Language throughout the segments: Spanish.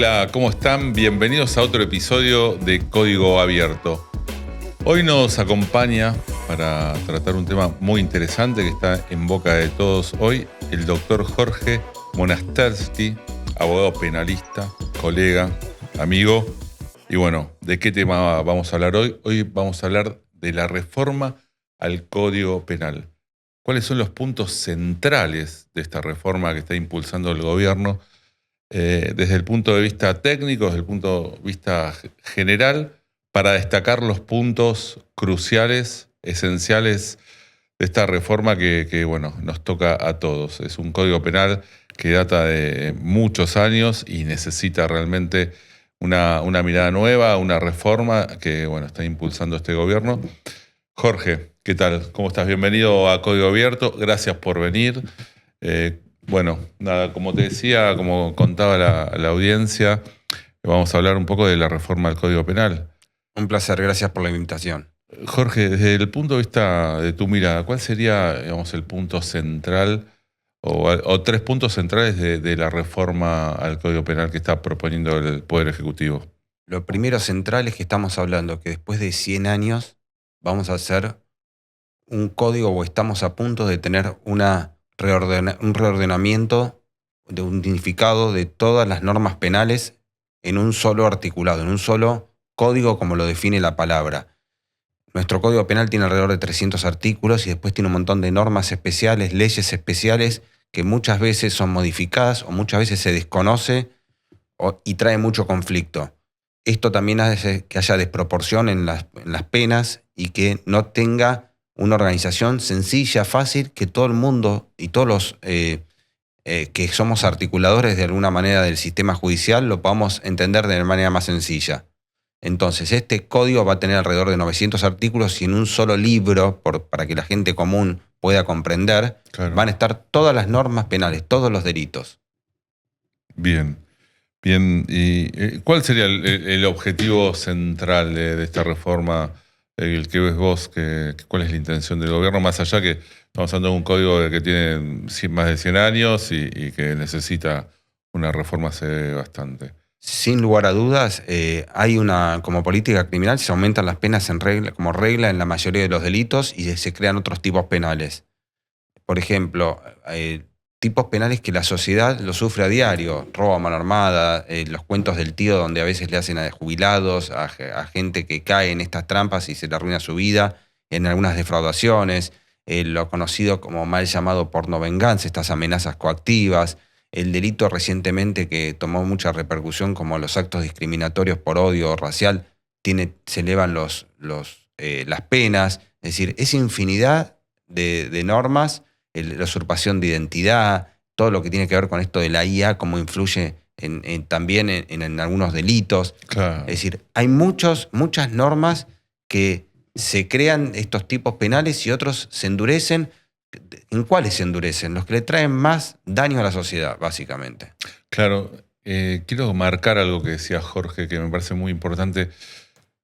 Hola, ¿cómo están? Bienvenidos a otro episodio de Código Abierto. Hoy nos acompaña para tratar un tema muy interesante que está en boca de todos hoy, el doctor Jorge Monastersky, abogado penalista, colega, amigo. Y bueno, ¿de qué tema vamos a hablar hoy? Hoy vamos a hablar de la reforma al Código Penal. ¿Cuáles son los puntos centrales de esta reforma que está impulsando el gobierno? Desde el punto de vista técnico, desde el punto de vista general, para destacar los puntos cruciales, esenciales de esta reforma que bueno, nos toca a todos. Es un código penal que data de muchos años y necesita realmente una mirada nueva, una reforma que bueno, está impulsando este gobierno. Jorge, ¿qué tal? ¿Cómo estás? Bienvenido a Código Abierto. Gracias por venir. Bueno, nada, como te decía, como contaba la audiencia, vamos a hablar un poco de la reforma del Código Penal. Un placer, gracias por la invitación. Jorge, desde el punto de vista de tu mirada, ¿cuál sería, digamos, el punto central o tres puntos centrales de la reforma al Código Penal que está proponiendo el Poder Ejecutivo? Lo primero central es que estamos hablando que después de 100 años vamos a hacer un código o estamos a punto de tener un reordenamiento, de un unificado de todas las normas penales en un solo articulado, en un solo código como lo define la palabra. Nuestro Código Penal tiene alrededor de 300 artículos y después tiene un montón de normas especiales, leyes especiales que muchas veces son modificadas o muchas veces se desconoce y trae mucho conflicto. Esto también hace que haya desproporción en las penas y que no tenga una organización sencilla, fácil, que todo el mundo y todos los que somos articuladores de alguna manera del sistema judicial lo podamos entender de manera más sencilla. Entonces, este código va a tener alrededor de 900 artículos y en un solo libro, para que la gente común pueda comprender, Claro. van a estar todas las normas penales, todos los delitos. Bien. ¿Y cuál sería el objetivo central de esta reforma? El que ves vos, ¿cuál es la intención del gobierno? Más allá que estamos hablando de un código que tiene más de 100 años y que necesita una reforma hace bastante. Sin lugar a dudas, como política criminal se aumentan las penas como regla en la mayoría de los delitos y se crean otros tipos penales. Por ejemplo, tipos penales que la sociedad lo sufre a diario: robo a mano armada, los cuentos del tío donde a veces le hacen a jubilados, a gente que cae en estas trampas y se le arruina su vida, en algunas defraudaciones, lo conocido como mal llamado pornovenganza, estas amenazas coactivas, el delito recientemente que tomó mucha repercusión como los actos discriminatorios por odio racial, se elevan las penas. Es decir, es infinidad de normas, la usurpación de identidad, todo lo que tiene que ver con esto de la IA, cómo influye también en algunos delitos. Claro. Es decir, hay muchas normas que se crean estos tipos penales y otros se endurecen. ¿En cuáles se endurecen? Los que le traen más daño a la sociedad, básicamente. Claro, quiero marcar algo que decía Jorge, que me parece muy importante.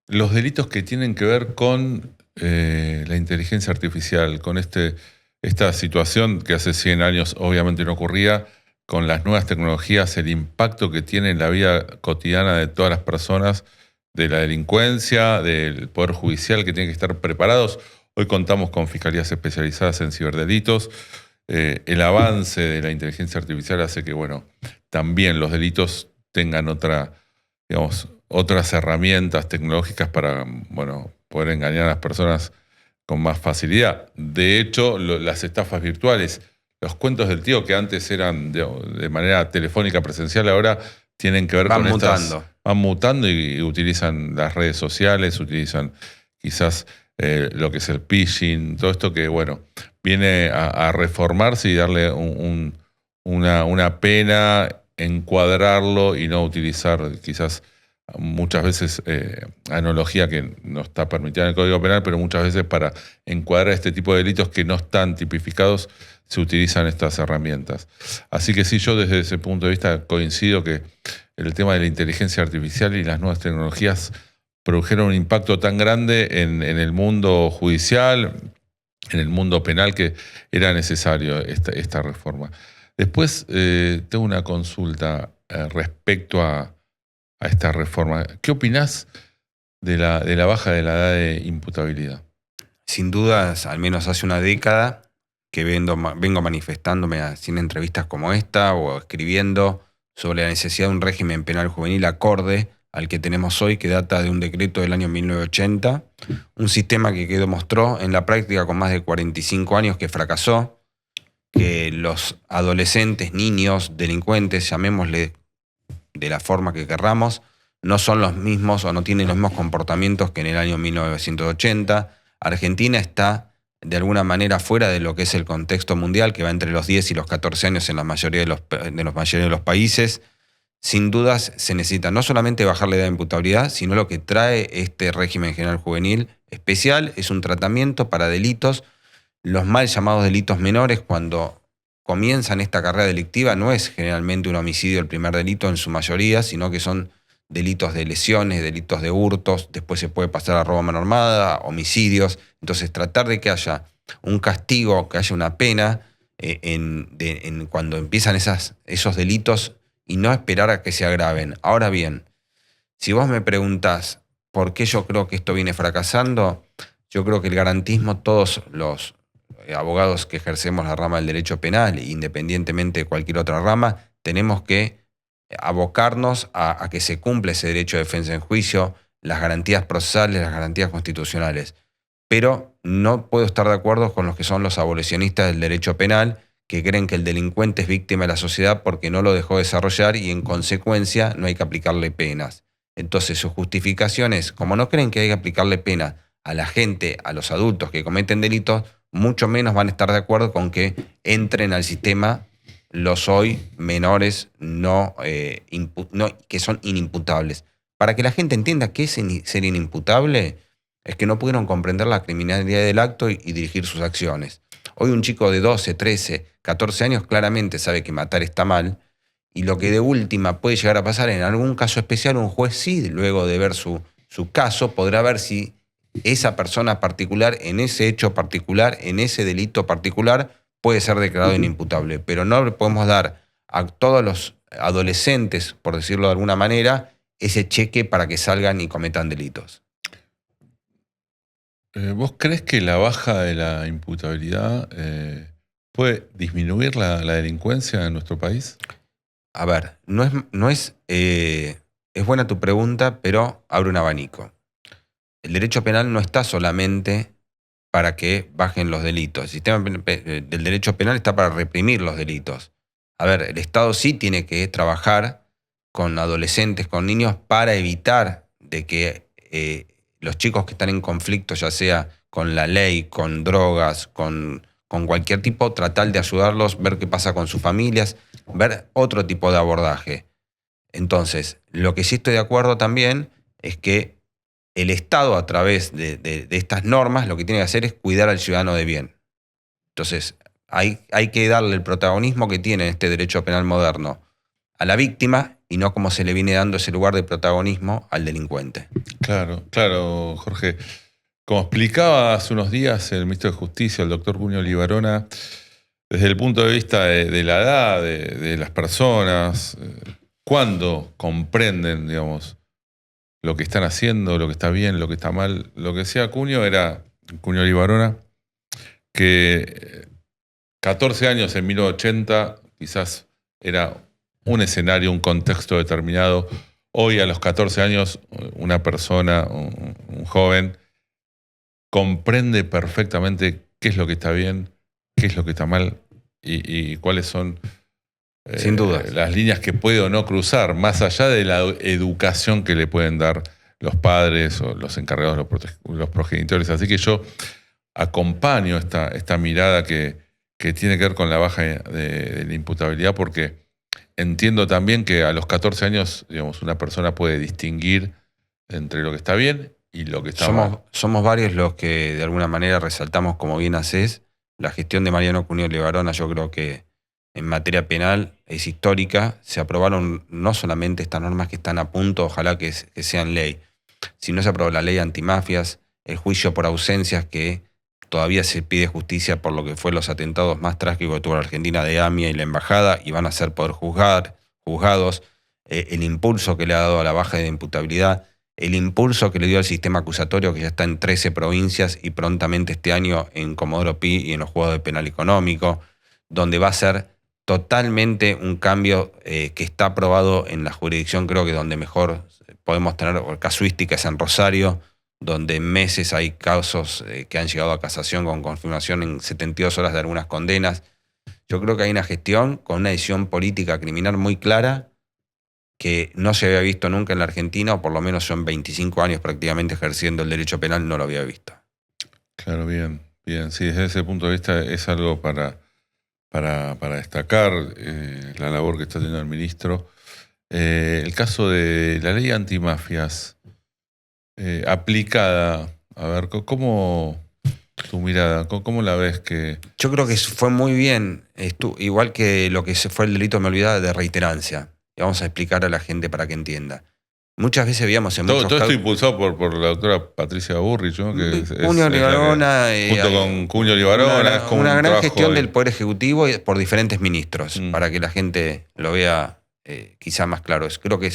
Los delitos que tienen que ver con la inteligencia artificial, con esta situación que hace 100 años obviamente no ocurría, con las nuevas tecnologías, el impacto que tiene en la vida cotidiana de todas las personas, de la delincuencia, del Poder Judicial, que tienen que estar preparados. Hoy contamos con fiscalías especializadas en ciberdelitos. El avance de la inteligencia artificial hace que, bueno, también los delitos tengan otras herramientas tecnológicas para, bueno, poder engañar a las personas con más facilidad. De hecho, las estafas virtuales, los cuentos del tío que antes eran de manera telefónica presencial, ahora tienen que ver van con mutando. Van mutando y utilizan las redes sociales, utilizan quizás lo que es el phishing, todo esto que, bueno, viene a reformarse y darle una pena, encuadrarlo y no utilizar quizás muchas veces analogía que no está permitida en el Código Penal, pero muchas veces para encuadrar este tipo de delitos que no están tipificados se utilizan estas herramientas. Así que sí, yo desde ese punto de vista coincido que el tema de la inteligencia artificial y las nuevas tecnologías produjeron un impacto tan grande en el mundo judicial, en el mundo penal, que era necesario esta reforma. Después tengo una consulta respecto a a esta reforma. ¿Qué opinás de la baja de la edad de imputabilidad? Sin dudas, al menos hace una década que vengo manifestándome en entrevistas como esta o escribiendo sobre la necesidad de un régimen penal juvenil acorde al que tenemos hoy, que data de un decreto del año 1980, un sistema que demostró en la práctica con más de 45 años que fracasó, que los adolescentes, niños, delincuentes, llamémosle de la forma que querramos, no son los mismos o no tienen los mismos comportamientos que en el año 1980. Argentina está de alguna manera fuera de lo que es el contexto mundial, que va entre los 10 y los 14 años en la mayoría de los países. Sin dudas se necesita no solamente bajar la edad de imputabilidad, sino lo que trae este régimen general juvenil especial es un tratamiento para delitos, los mal llamados delitos menores. Cuando comienzan esta carrera delictiva no es generalmente un homicidio el primer delito en su mayoría, sino que son delitos de lesiones, delitos de hurtos, después se puede pasar a robo a mano armada, homicidios. Entonces tratar de que haya un castigo, que haya una pena cuando empiezan esos delitos y no esperar a que se agraven. Ahora bien, si vos me preguntás por qué yo creo que esto viene fracasando, yo creo que el garantismo, todos los abogados que ejercemos la rama del derecho penal, independientemente de cualquier otra rama, tenemos que abocarnos a que se cumpla ese derecho de defensa en juicio, las garantías procesales, las garantías constitucionales. Pero no puedo estar de acuerdo con los que son los abolicionistas del derecho penal, que creen que el delincuente es víctima de la sociedad porque no lo dejó desarrollar y en consecuencia no hay que aplicarle penas. Entonces su justificación es, como no creen que hay que aplicarle pena a la gente, a los adultos que cometen delitos, mucho menos van a estar de acuerdo con que entren al sistema los hoy menores que son inimputables. Para que la gente entienda qué es ser inimputable, es que no pudieron comprender la criminalidad del acto y dirigir sus acciones. Hoy un chico de 12, 13, 14 años claramente sabe que matar está mal, y lo que de última puede llegar a pasar en algún caso especial, un juez sí, luego de ver su caso, podrá ver si esa persona particular, en ese hecho particular, en ese delito particular, puede ser declarado inimputable. Pero no le podemos dar a todos los adolescentes, por decirlo de alguna manera, ese cheque para que salgan y cometan delitos. ¿Vos crees que la baja de la imputabilidad puede disminuir la delincuencia en nuestro país? A ver, es buena tu pregunta, pero abre un abanico. El derecho penal no está solamente para que bajen los delitos. El sistema del derecho penal está para reprimir los delitos. A ver, el Estado sí tiene que trabajar con adolescentes, con niños, para evitar de que los chicos que están en conflicto, ya sea con la ley, con drogas, con cualquier tipo, tratar de ayudarlos, ver qué pasa con sus familias, ver otro tipo de abordaje. Entonces, lo que sí estoy de acuerdo también es que el Estado, a través de estas normas, lo que tiene que hacer es cuidar al ciudadano de bien. Entonces, hay que darle el protagonismo que tiene este derecho penal moderno a la víctima y no como se le viene dando ese lugar de protagonismo al delincuente. Claro, claro, Jorge. Como explicaba hace unos días el ministro de Justicia, el doctor Cunio Libarona, desde el punto de vista de la edad de las personas, cuando comprenden, digamos, lo que están haciendo, lo que está bien, lo que está mal, lo que decía Cunio Libarona, que 14 años en 1980 quizás era un escenario, un contexto determinado. Hoy a los 14 años una persona, un joven, comprende perfectamente qué es lo que está bien, qué es lo que está mal y cuáles son Sin duda las líneas que puede o no cruzar, más allá de la educación que le pueden dar los padres o los encargados, los progenitores. Así que yo acompaño esta mirada que tiene que ver con la baja de la imputabilidad, porque entiendo también que a los 14 años, digamos, una persona puede distinguir entre lo que está bien y lo que está mal. Somos varios los que de alguna manera resaltamos, como bien haces, la gestión de Mariano Cunio Libarona. Yo creo que en materia penal es histórica. Se aprobaron no solamente estas normas que están a punto, ojalá que sean ley, sino se aprobó la ley antimafias, el juicio por ausencias, que todavía se pide justicia por lo que fue los atentados más trágicos que tuvo la Argentina de AMIA y la embajada, y van a ser poder juzgados. el impulso que le ha dado a la baja de imputabilidad, el impulso que le dio al sistema acusatorio, que ya está en 13 provincias y prontamente este año en Comodoro Pi y en los juegos de penal económico, donde va a ser totalmente un cambio que está aprobado en la jurisdicción, creo que donde mejor podemos tener casuísticas en Rosario, donde en meses hay casos que han llegado a casación con confirmación en 72 horas de algunas condenas. Yo creo que hay una gestión con una decisión política criminal muy clara que no se había visto nunca en la Argentina, o por lo menos yo en 25 años prácticamente ejerciendo el derecho penal no lo había visto. Claro, bien. Sí, desde ese punto de vista es algo para destacar la labor que está haciendo el ministro. El caso de la ley antimafias aplicada, a ver, ¿cómo tu mirada? ¿Cómo la ves? Yo creo que fue muy bien, igual que lo que fue el delito, me olvidaba, de reiterancia. Y vamos a explicar a la gente para que entienda. Muchas veces veíamos en muchos Todo casos... esto impulsado por la doctora Patricia Burrich, ¿no? Que Cunio Libarona, junto con Cunio Libarona, es como una un gran trabajo gestión del Poder Ejecutivo y por diferentes ministros, Mm. para que la gente lo vea quizá más claro. Creo que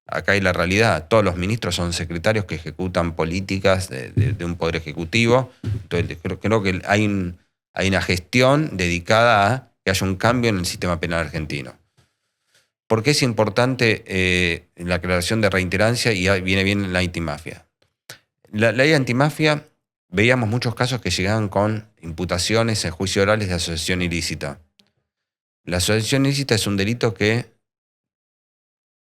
acá hay la realidad. Todos los ministros son secretarios que ejecutan políticas de un Poder Ejecutivo. Entonces, creo que hay una gestión dedicada a que haya un cambio en el sistema penal argentino. ¿Por qué es importante la aclaración de reiterancia y viene bien la antimafia? La ley antimafia, veíamos muchos casos que llegaban con imputaciones en juicio orales de asociación ilícita. La asociación ilícita es un delito que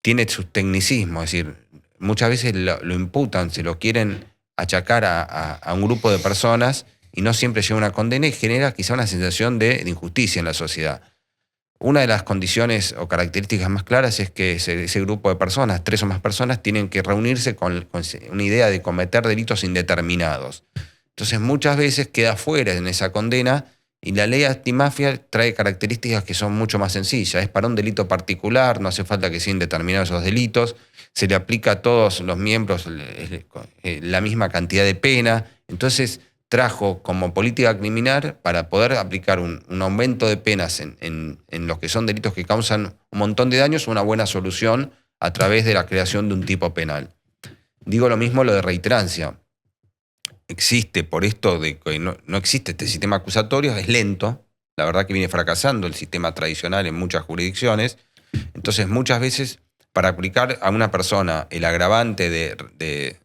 tiene sus tecnicismos, es decir, muchas veces lo imputan, se lo quieren achacar a un grupo de personas y no siempre llega a una condena y genera quizá una sensación de injusticia en la sociedad. Una de las condiciones o características más claras es que ese grupo de personas, 3 o más personas, tienen que reunirse con una idea de cometer delitos indeterminados. Entonces muchas veces queda fuera en esa condena y la ley antimafia trae características que son mucho más sencillas. Es para un delito particular, no hace falta que sean determinados esos delitos, se le aplica a todos los miembros la misma cantidad de pena. Entonces trajo como política criminal para poder aplicar un aumento de penas en los que son delitos que causan un montón de daños, una buena solución a través de la creación de un tipo penal. Digo lo mismo lo de reiterancia. Existe, por esto de que no existe este sistema acusatorio, es lento, la verdad que viene fracasando el sistema tradicional en muchas jurisdicciones, entonces muchas veces para aplicar a una persona el agravante de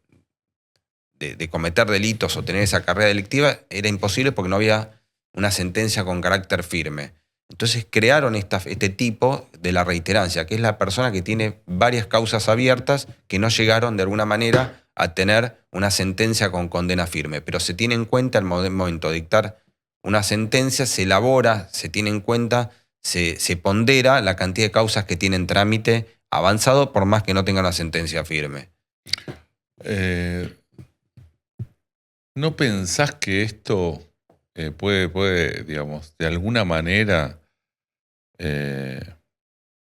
cometer delitos o tener esa carrera delictiva era imposible porque no había una sentencia con carácter firme. Entonces crearon este tipo de la reiterancia, que es la persona que tiene varias causas abiertas que no llegaron de alguna manera a tener una sentencia con condena firme. Pero se tiene en cuenta al momento de dictar una sentencia, se elabora, se tiene en cuenta, se pondera la cantidad de causas que tienen trámite avanzado por más que no tengan una sentencia firme. ¿No pensás que esto puede, digamos, de alguna manera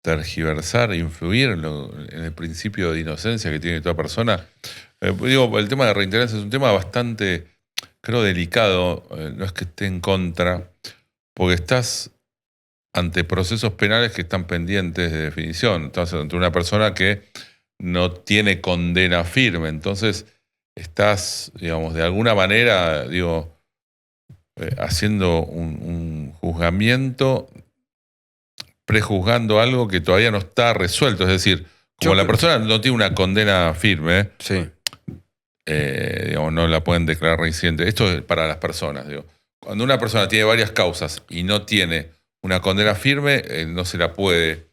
tergiversar, influir en el principio de inocencia que tiene toda persona? El tema de reiterancia es un tema bastante, creo, delicado. No es que esté en contra, porque estás ante procesos penales que están pendientes de definición. Estás ante una persona que no tiene condena firme. Entonces, estás, digamos, de alguna manera, haciendo un juzgamiento, prejuzgando algo que todavía no está resuelto. Es decir, como la persona no tiene una condena firme, sí. No la pueden declarar reincidente. Esto es para las personas. Cuando una persona tiene varias causas y no tiene una condena firme, no se la puede,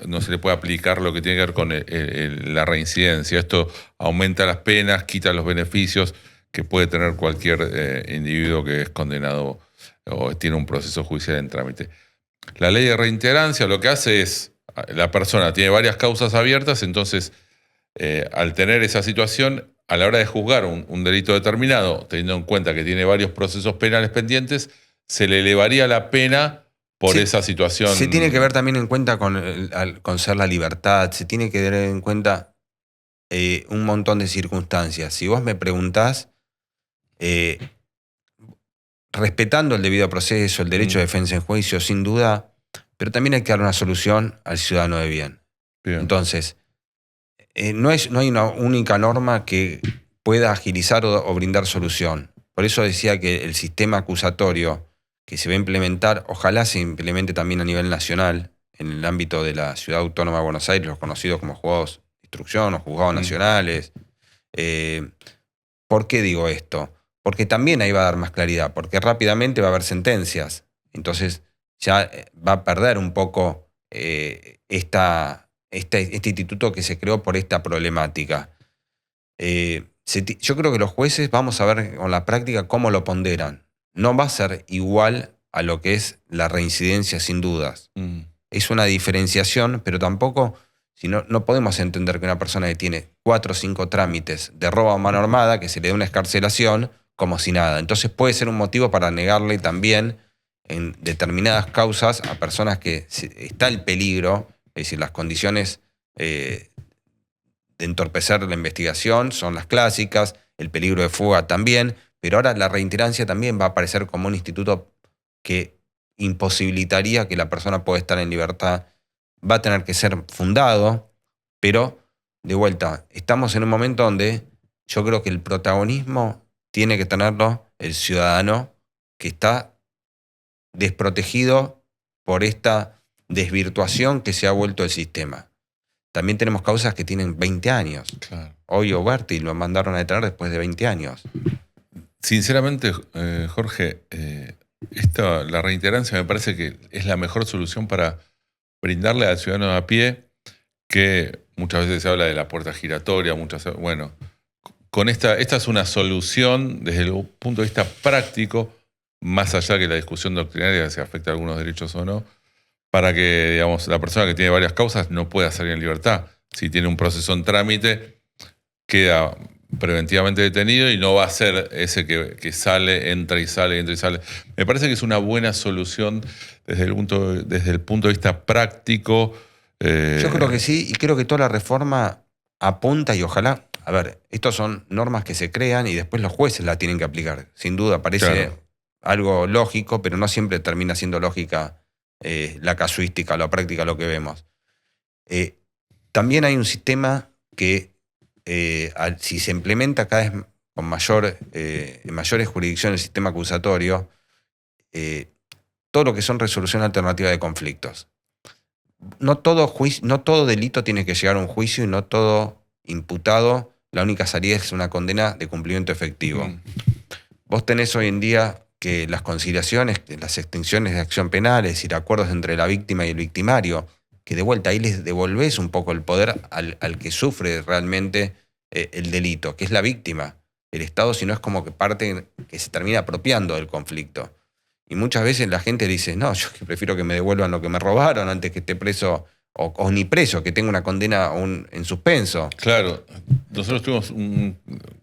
no se le puede aplicar lo que tiene que ver con la reincidencia. Esto aumenta las penas, quita los beneficios que puede tener cualquier individuo que es condenado o tiene un proceso judicial en trámite. La ley de reiterancia lo que hace es, la persona tiene varias causas abiertas, entonces al tener esa situación, a la hora de juzgar un delito determinado, teniendo en cuenta que tiene varios procesos penales pendientes, se le elevaría la pena por esa situación. Se tiene que ver también en cuenta con ser la libertad, se tiene que tener en cuenta un montón de circunstancias. Si vos me preguntás, respetando el debido proceso, el derecho de defensa en juicio, sin duda, pero también hay que dar una solución al ciudadano de bien. Bien. Entonces, no hay una única norma que pueda agilizar o brindar solución. Por eso decía que el sistema acusatorio que se va a implementar, ojalá se implemente también a nivel nacional, en el ámbito de la Ciudad Autónoma de Buenos Aires, los conocidos como juzgados de instrucción o juzgados nacionales. ¿Por qué digo esto? Porque también ahí va a dar más claridad, porque rápidamente va a haber sentencias. Entonces ya va a perder un poco este instituto que se creó por esta problemática. Yo creo que los jueces, vamos a ver con la práctica cómo lo ponderan. No va a ser igual a lo que es la reincidencia, sin dudas. Es una diferenciación, pero tampoco, si no podemos entender que una persona que tiene 4 o 5 trámites de robo a mano armada, que se le dé una excarcelación, como si nada. Entonces puede ser un motivo para negarle también en determinadas causas a personas que está el peligro, es decir, las condiciones de entorpecer la investigación son las clásicas, el peligro de fuga también, pero ahora la reiterancia también va a aparecer como un instituto que imposibilitaría que la persona pueda estar en libertad. Va a tener que ser fundado, pero de vuelta, estamos en un momento donde yo creo que el protagonismo tiene que tenerlo el ciudadano que está desprotegido por esta desvirtuación que se ha vuelto el sistema. También tenemos causas que tienen 20 años. Claro. Hoy Oberti lo mandaron a detener después de 20 años. Sinceramente, Jorge, la reiterancia me parece que es la mejor solución para brindarle al ciudadano a pie, que muchas veces se habla de la puerta giratoria, bueno, con esta es una solución desde el punto de vista práctico, más allá que la discusión doctrinaria si afecta a algunos derechos o no, para que, digamos, la persona que tiene varias causas no pueda salir en libertad. Si tiene un proceso en trámite, queda preventivamente detenido y no va a ser ese que sale, entra y sale, entra y sale. Me parece que es una buena solución desde el punto de vista práctico. Yo creo que sí, y creo que toda la reforma apunta y ojalá, a ver, estas son normas que se crean y después los jueces la tienen que aplicar. Sin duda, parece algo lógico, pero no siempre termina siendo lógica la casuística, la práctica, lo que vemos. También hay un sistema que si se implementa cada vez con en mayores jurisdicciones el sistema acusatorio, todo lo que son resolución alternativa de conflictos. No todo delito tiene que llegar a un juicio y no todo imputado, la única salida es una condena de cumplimiento efectivo. Vos tenés hoy en día que las conciliaciones, las extinciones de acción penal, es decir, acuerdos entre la víctima y el victimario, que de vuelta ahí les devolvés un poco el poder al que sufre realmente el delito, que es la víctima. El Estado, si no, es como que parte que se termina apropiando del conflicto. Y muchas veces la gente dice, no, yo prefiero que me devuelvan lo que me robaron antes que esté preso, o ni preso, que tenga una condena en suspenso. Claro, nosotros tuvimos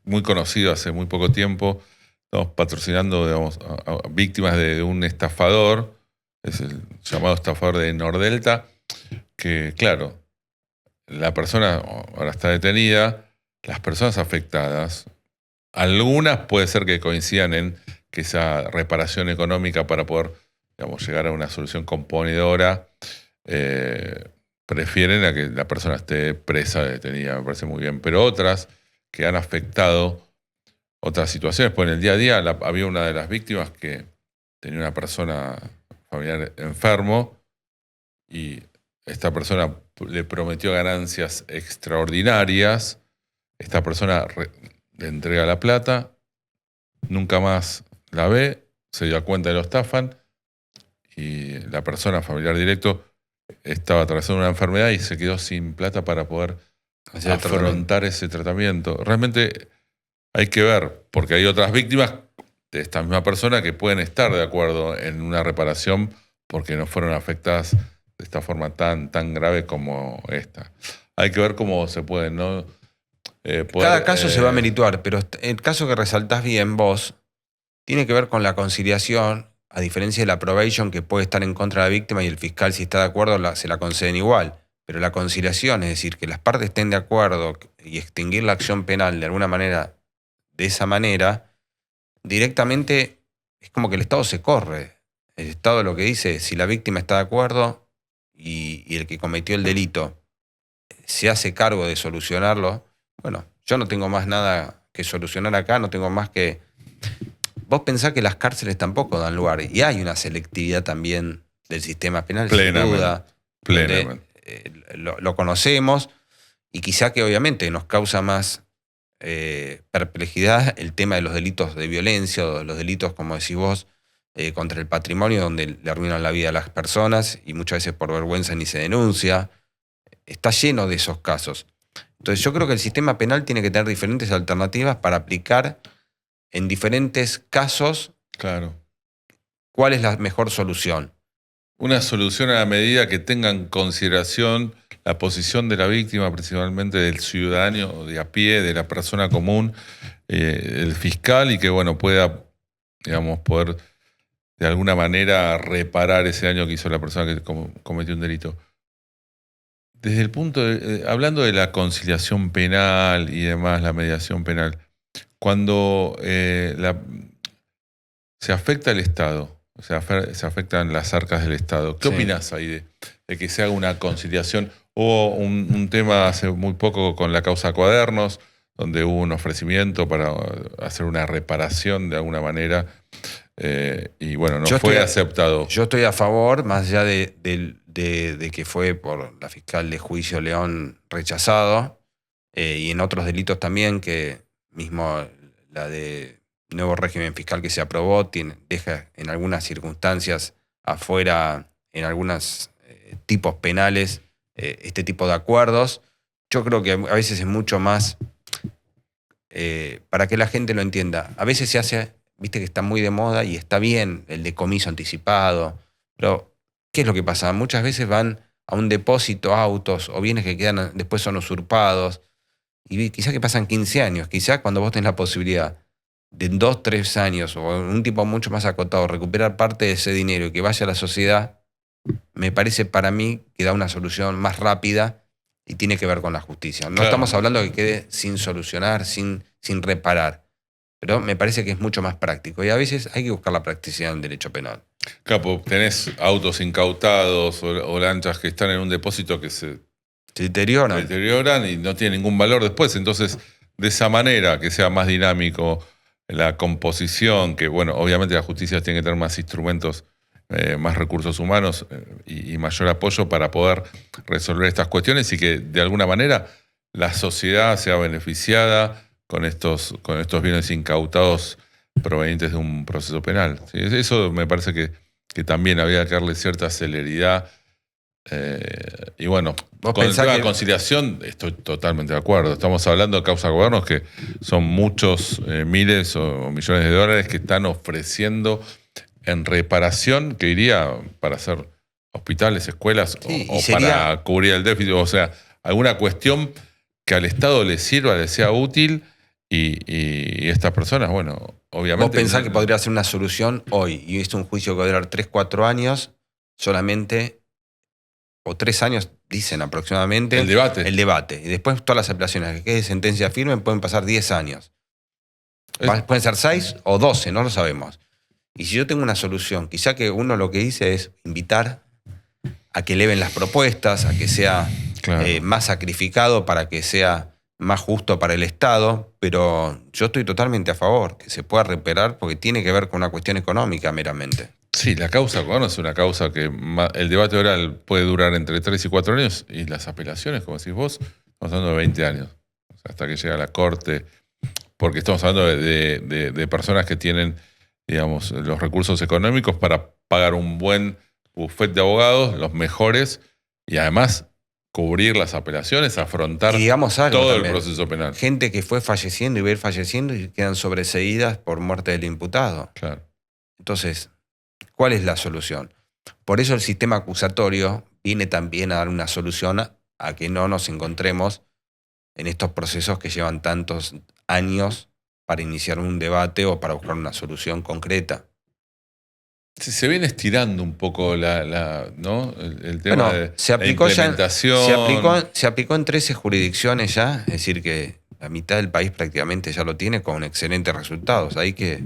muy conocido hace muy poco tiempo, estamos patrocinando, digamos, a víctimas de un estafador, es el llamado estafador de Nordelta, que claro, la persona ahora está detenida, las personas afectadas, algunas puede ser que coincidan en que esa reparación económica para poder, digamos, llegar a una solución componedora, prefieren a que la persona esté presa, detenida, me parece muy bien. Pero otras que han afectado otras situaciones, pues en el día a día había una de las víctimas que tenía una persona familiar enfermo y esta persona le prometió ganancias extraordinarias, esta persona le entrega la plata, nunca más la ve, se dio cuenta de lo estafan y la persona familiar directo estaba atravesando una enfermedad y se quedó sin plata para poder afrontar ese tratamiento. Realmente hay que ver, porque hay otras víctimas de esta misma persona que pueden estar de acuerdo en una reparación porque no fueron afectadas de esta forma tan grave como esta. Hay que ver cómo se puede, ¿no? Cada caso se va a merituar, pero el caso que resaltás bien vos tiene que ver con la conciliación, a diferencia de la probation que puede estar en contra de la víctima y el fiscal, si está de acuerdo, se la conceden igual. Pero la conciliación, es decir, que las partes estén de acuerdo y extinguir la acción penal de alguna manera, de esa manera, directamente es como que el Estado se corre. El Estado lo que dice es, si la víctima está de acuerdo y el que cometió el delito se hace cargo de solucionarlo. Bueno, yo no tengo más nada que solucionar acá, no tengo más que... Vos pensás que las cárceles tampoco dan lugar, y hay una selectividad también del sistema penal, sin duda. Plenamente. Lo conocemos, y quizá que obviamente nos causa más perplejidad el tema de los delitos de violencia o de los delitos, como decís vos, contra el patrimonio, donde le arruinan la vida a las personas y muchas veces por vergüenza ni se denuncia. Está lleno de esos casos. Entonces yo creo que el sistema penal tiene que tener diferentes alternativas para aplicar en diferentes casos. Claro. ¿Cuál es la mejor solución? Una solución a la medida que tenga en consideración la posición de la víctima, principalmente del ciudadano de a pie, de la persona común, el fiscal, y que bueno, pueda, digamos, poder de alguna manera reparar ese daño que hizo la persona que cometió un delito. Desde el punto hablando de la conciliación penal y demás, la mediación penal, cuando se afecta el Estado, o sea, se afectan las arcas del Estado, ¿qué opinás ahí de que se haga una conciliación? Hubo un tema hace muy poco con la causa Cuadernos, donde hubo un ofrecimiento para hacer una reparación de alguna manera, y bueno, no fue aceptado. Yo estoy a favor, más allá de que fue por la fiscal de juicio León rechazado, y en otros delitos también, que mismo la de nuevo régimen fiscal que se aprobó deja en algunas circunstancias afuera, en algunos tipos penales, este tipo de acuerdos. Yo creo que a veces es mucho más, para que la gente lo entienda, a veces se hace, viste que está muy de moda y está bien el decomiso anticipado, pero ¿qué es lo que pasa? Muchas veces van a un depósito autos o bienes que quedan, después son usurpados, y quizás que pasan 15 años, quizás cuando vos tenés la posibilidad de en 2, 3 años o en un tiempo mucho más acotado recuperar parte de ese dinero y que vaya a la sociedad, me parece para mí que da una solución más rápida y tiene que ver con la justicia. No estamos hablando de que quede sin solucionar, sin reparar, pero me parece que es mucho más práctico y a veces hay que buscar la practicidad en el derecho penal. Capo, tenés autos incautados o lanchas que están en un depósito que se deterioran y no tienen ningún valor después. Entonces, de esa manera, que sea más dinámico la composición, que bueno, obviamente la justicia tiene que tener más instrumentos, más recursos humanos y mayor apoyo para poder resolver estas cuestiones y que de alguna manera la sociedad sea beneficiada con estos bienes incautados provenientes de un proceso penal. ¿Sí? Eso me parece que también había que darle cierta celeridad. Y bueno, con el tema de conciliación estoy totalmente de acuerdo. Estamos hablando de causa Cuadernos, que son muchos miles o millones de dólares que están ofreciendo en reparación, que iría para hacer hospitales, escuelas, o para cubrir el déficit. O sea, alguna cuestión que al Estado le sirva, le sea útil, y estas personas, bueno, obviamente... Vos pensás que podría ser una solución hoy, y es un juicio que va a durar 3, 4 años, solamente, o 3 años, dicen aproximadamente. El debate. Y después todas las apelaciones que quede sentencia firme pueden pasar 10 años. Pueden ser 6 o 12, no lo sabemos. Y si yo tengo una solución, quizá que uno lo que dice es invitar a que eleven las propuestas, a que sea más sacrificado para que sea más justo para el Estado, pero yo estoy totalmente a favor que se pueda reparar porque tiene que ver con una cuestión económica meramente. Sí, la causa Cuadernos es una causa que el debate oral puede durar entre 3 y 4 años y las apelaciones, como decís vos, estamos hablando de 20 años, o sea, hasta que llega a la corte, porque estamos hablando de personas que tienen, digamos, los recursos económicos para pagar un buen bufete de abogados, los mejores, y además cubrir las apelaciones, afrontar todo el proceso penal. Gente que fue falleciendo y va a ir falleciendo y quedan sobreseídas por muerte del imputado. Claro. Entonces, ¿cuál es la solución? Por eso el sistema acusatorio viene también a dar una solución a que no nos encontremos en estos procesos que llevan tantos años para iniciar un debate o para buscar una solución concreta. Se viene estirando un poco ¿no? el tema de la implementación. Se aplicó en 13 jurisdicciones ya, es decir que la mitad del país prácticamente ya lo tiene con excelentes resultados. Ahí que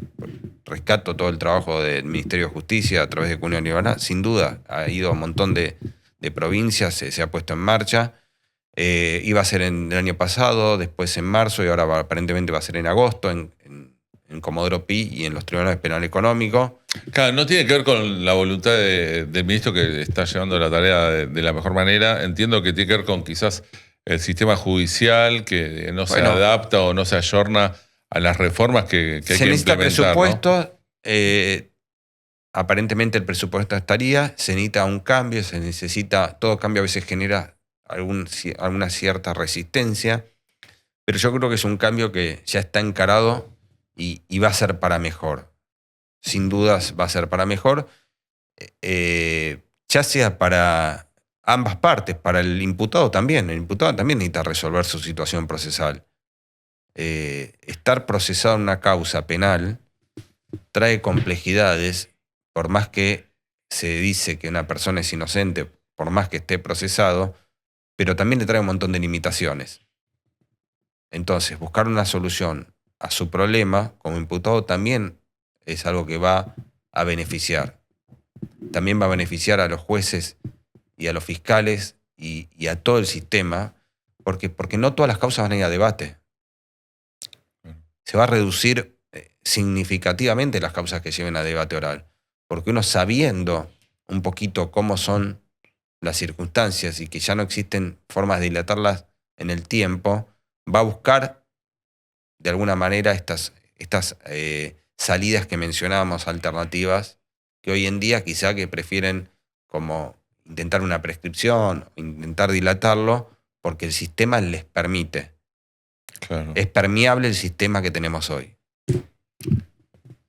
rescato todo el trabajo del Ministerio de Justicia a través de Cuneo Libaná. Sin duda, ha ido a un montón de provincias, se ha puesto en marcha. Iba a ser el año pasado, después en marzo y ahora aparentemente va a ser en agosto en Comodoro Pi y en los tribunales penal económico. Claro, no tiene que ver con la voluntad del ministro que está llevando la tarea de la mejor manera. Entiendo que tiene que ver con quizás el sistema judicial que no se adapta o no se ayorna a las reformas que hay que implementar. Se necesita presupuesto. ¿No? Aparentemente el presupuesto estaría, se necesita un cambio, se necesita, todo cambio a veces genera alguna cierta resistencia, pero yo creo que es un cambio que ya está encarado y va a ser para mejor. Sin dudas va a ser para mejor, ya sea para ambas partes, para el imputado también. El imputado también necesita resolver su situación procesal. Estar procesado en una causa penal trae complejidades, por más que se dice que una persona es inocente, por más que esté procesado, pero también le trae un montón de limitaciones. Entonces, buscar una solución a su problema como imputado también es algo que va a beneficiar. También va a beneficiar a los jueces y a los fiscales y a todo el sistema, porque no todas las causas van a ir a debate. Se va a reducir significativamente las causas que lleven a debate oral, porque uno, sabiendo un poquito cómo son las circunstancias y que ya no existen formas de dilatarlas en el tiempo, va a buscar de alguna manera estas salidas que mencionábamos, alternativas, que hoy en día quizá que prefieren como intentar una prescripción, intentar dilatarlo, porque el sistema les permite. Claro. Es permeable el sistema que tenemos hoy.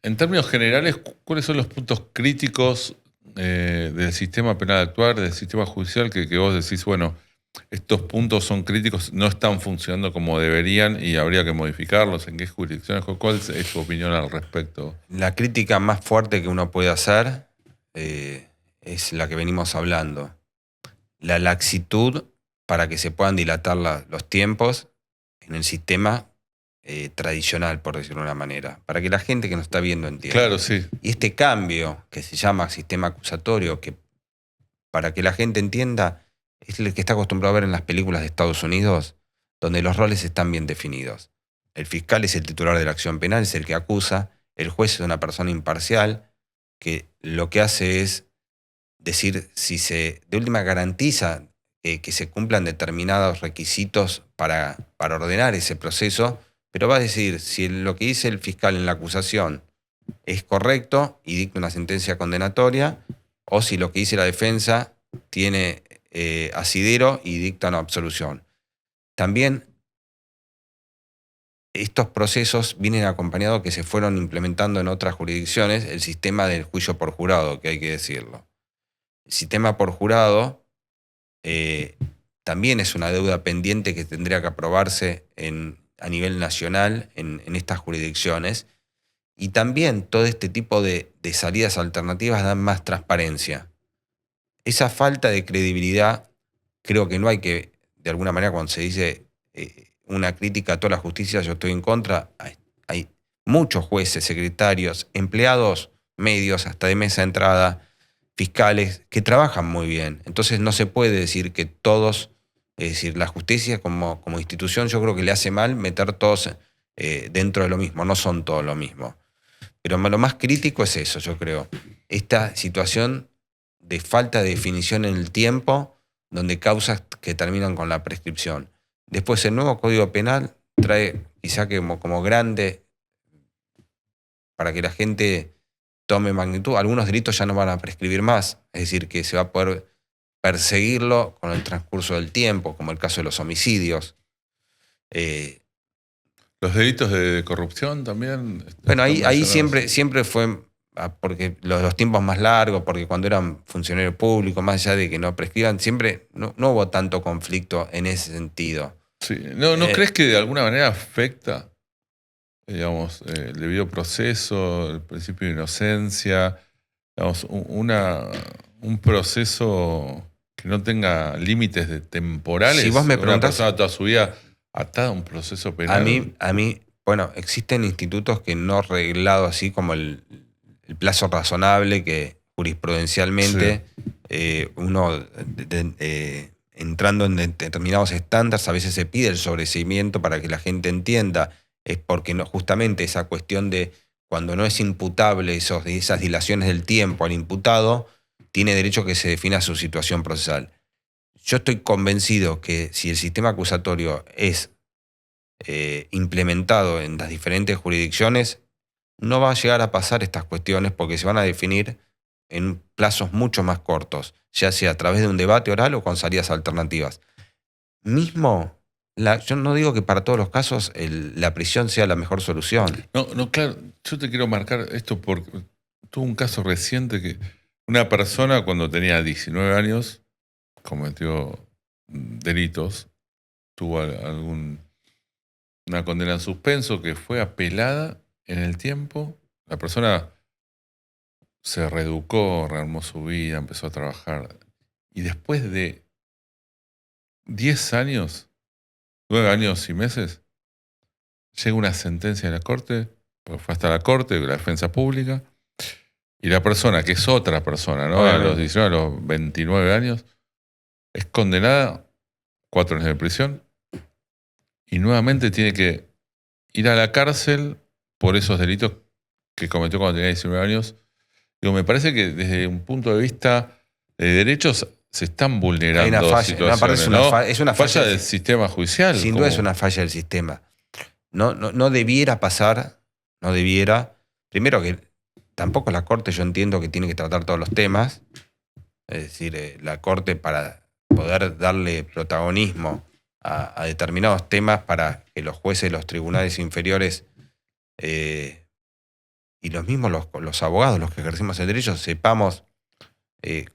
En términos generales, ¿cuáles son los puntos críticos del sistema penal actual, del sistema judicial, que vos decís, bueno, estos puntos son críticos, no están funcionando como deberían y habría que modificarlos? ¿En qué jurisdicciones? ¿Cuál es tu opinión al respecto? La crítica más fuerte que uno puede hacer es la que venimos hablando. La laxitud para que se puedan dilatar los tiempos en el sistema tradicional, por decirlo de una manera, para que la gente que nos está viendo entienda. Claro, sí. Y este cambio que se llama sistema acusatorio, que para que la gente entienda, es el que está acostumbrado a ver en las películas de Estados Unidos, donde los roles están bien definidos. El fiscal es el titular de la acción penal, es el que acusa, el juez es una persona imparcial, que lo que hace es decir si se, de última, garantiza que se cumplan determinados requisitos para ordenar ese proceso, pero va a decir si lo que dice el fiscal en la acusación es correcto y dicta una sentencia condenatoria, o si lo que dice la defensa tiene asidero y dicta una absolución. También estos procesos vienen acompañados, que se fueron implementando en otras jurisdicciones, el sistema del juicio por jurado, que hay que decirlo. El sistema por jurado también es una deuda pendiente que tendría que aprobarse a nivel nacional en estas jurisdicciones. Y también todo este tipo de salidas alternativas dan más transparencia. Esa falta de credibilidad, creo que no hay que, de alguna manera, cuando se dice una crítica a toda la justicia, yo estoy en contra. Hay muchos jueces, secretarios, empleados medios, hasta de mesa de entrada, fiscales, que trabajan muy bien. Entonces no se puede decir que todos, es decir, la justicia como institución, yo creo que le hace mal meter todos dentro de lo mismo, no son todos lo mismo. Pero lo más crítico es eso, yo creo. Esta situación de falta de definición en el tiempo, donde causas que terminan con la prescripción. Después el nuevo Código Penal trae quizá como grande, para que la gente tome magnitud, algunos delitos ya no van a prescribir más, es decir, que se va a poder perseguirlo con el transcurso del tiempo, como el caso de los homicidios. ¿Los delitos de corrupción también? Bueno, ahí siempre fue porque los tiempos más largos, porque cuando eran funcionarios públicos, más allá de que no prescriban, siempre no hubo tanto conflicto en ese sentido. Sí. ¿No crees que de alguna manera afecta, digamos, el debido proceso, el principio de inocencia, digamos, un proceso que no tenga límites temporales? Si vos me preguntás, una persona toda su vida atada a un proceso penal. A mí, bueno, existen institutos que no reglado así como el plazo razonable, que jurisprudencialmente uno entrando en determinados estándares, a veces se pide el sobreseimiento para que la gente entienda, es porque no, justamente esa cuestión de cuando no es imputable esas dilaciones del tiempo al imputado, tiene derecho a que se defina su situación procesal. Yo estoy convencido que si el sistema acusatorio es implementado en las diferentes jurisdicciones, no va a llegar a pasar estas cuestiones porque se van a definir en plazos mucho más cortos, ya sea a través de un debate oral o con salidas alternativas. Mismo, yo no digo que para todos los casos la prisión sea la mejor solución. No, claro, yo te quiero marcar esto porque tuve un caso reciente que una persona cuando tenía 19 años cometió delitos, tuvo una condena en suspenso que fue apelada en el tiempo. La persona se reeducó, rearmó su vida, empezó a trabajar. Y después de 10 años, 9 años y meses, llega una sentencia de la Corte, porque fue hasta la Corte, de la defensa pública, y la persona, que es otra persona, ¿no? A los 19, a los 29 años, es condenada a 4 años de prisión y nuevamente tiene que ir a la cárcel por esos delitos que cometió cuando tenía 19 años. Digo, me parece que desde un punto de vista de derechos se están vulnerando hay una falla, situaciones, es una falla del sistema judicial. Sin duda es una falla del sistema. No debiera pasar, no debiera. Primero que tampoco la Corte, yo entiendo que tiene que tratar todos los temas. Es decir, la Corte, para poder darle protagonismo a determinados temas, para que los jueces de los tribunales inferiores y los mismos los abogados, los que ejercemos el derecho, sepamos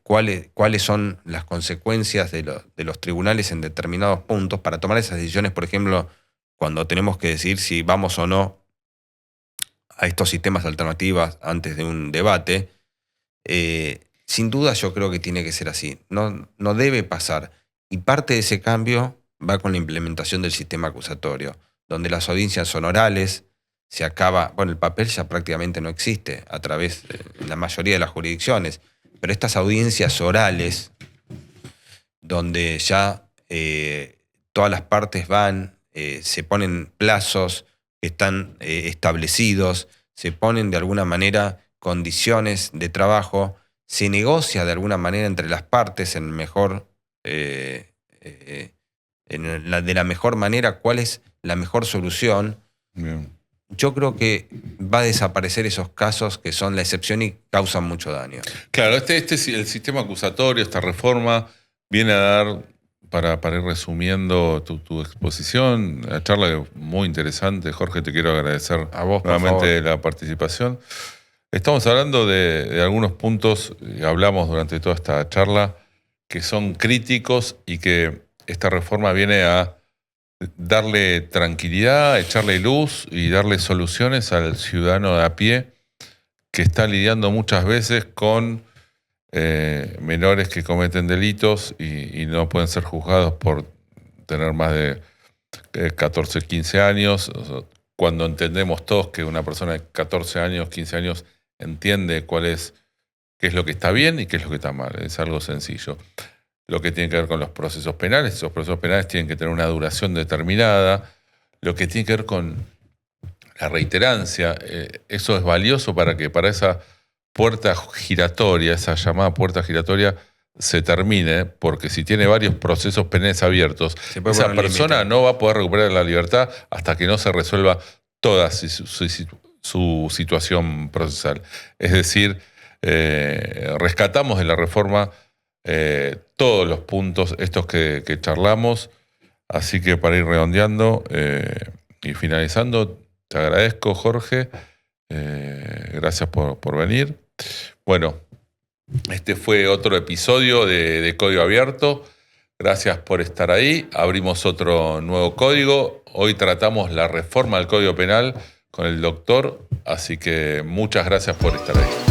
cuáles son las consecuencias de los tribunales en determinados puntos para tomar esas decisiones, por ejemplo, cuando tenemos que decidir si vamos o no a estos sistemas alternativos antes de un debate. Sin duda yo creo que tiene que ser así. No debe pasar. Y parte de ese cambio va con la implementación del sistema acusatorio, donde las audiencias son orales, se acaba, bueno, el papel ya prácticamente no existe a través de la mayoría de las jurisdicciones, pero estas audiencias orales, donde ya todas las partes van, se ponen plazos que están establecidos, se ponen de alguna manera condiciones de trabajo, se negocia de alguna manera entre las partes de la mejor manera cuál es la mejor solución. Bien. Yo creo que va a desaparecer esos casos que son la excepción y causan mucho daño. Claro, el sistema acusatorio, esta reforma, viene a dar, para ir resumiendo tu exposición, la charla muy interesante. Jorge, te quiero agradecer a vos, nuevamente la participación. Estamos hablando de algunos puntos, hablamos durante toda esta charla, que son críticos y que esta reforma viene a darle tranquilidad, echarle luz y darle soluciones al ciudadano de a pie que está lidiando muchas veces con menores que cometen delitos y no pueden ser juzgados por tener más de 14, 15 años, cuando entendemos todos que una persona de 14 años, 15 años entiende qué es lo que está bien y qué es lo que está mal. Es algo sencillo. Lo que tiene que ver con los procesos penales, esos procesos penales tienen que tener una duración determinada. Lo que tiene que ver con la reiterancia, eso es valioso para que para esa puerta giratoria, esa llamada puerta giratoria, se termine, porque si tiene varios procesos penales abiertos, esa persona no va a poder recuperar la libertad hasta que no se resuelva toda su situación procesal. Es decir, rescatamos de la reforma todos los puntos estos que charlamos, así que para ir redondeando y finalizando, te agradezco, Jorge, gracias por venir. Bueno, este fue otro episodio de Código Abierto. Gracias por estar ahí. Abrimos otro nuevo código. Hoy tratamos la reforma del Código Penal con el doctor, así que muchas gracias por estar ahí.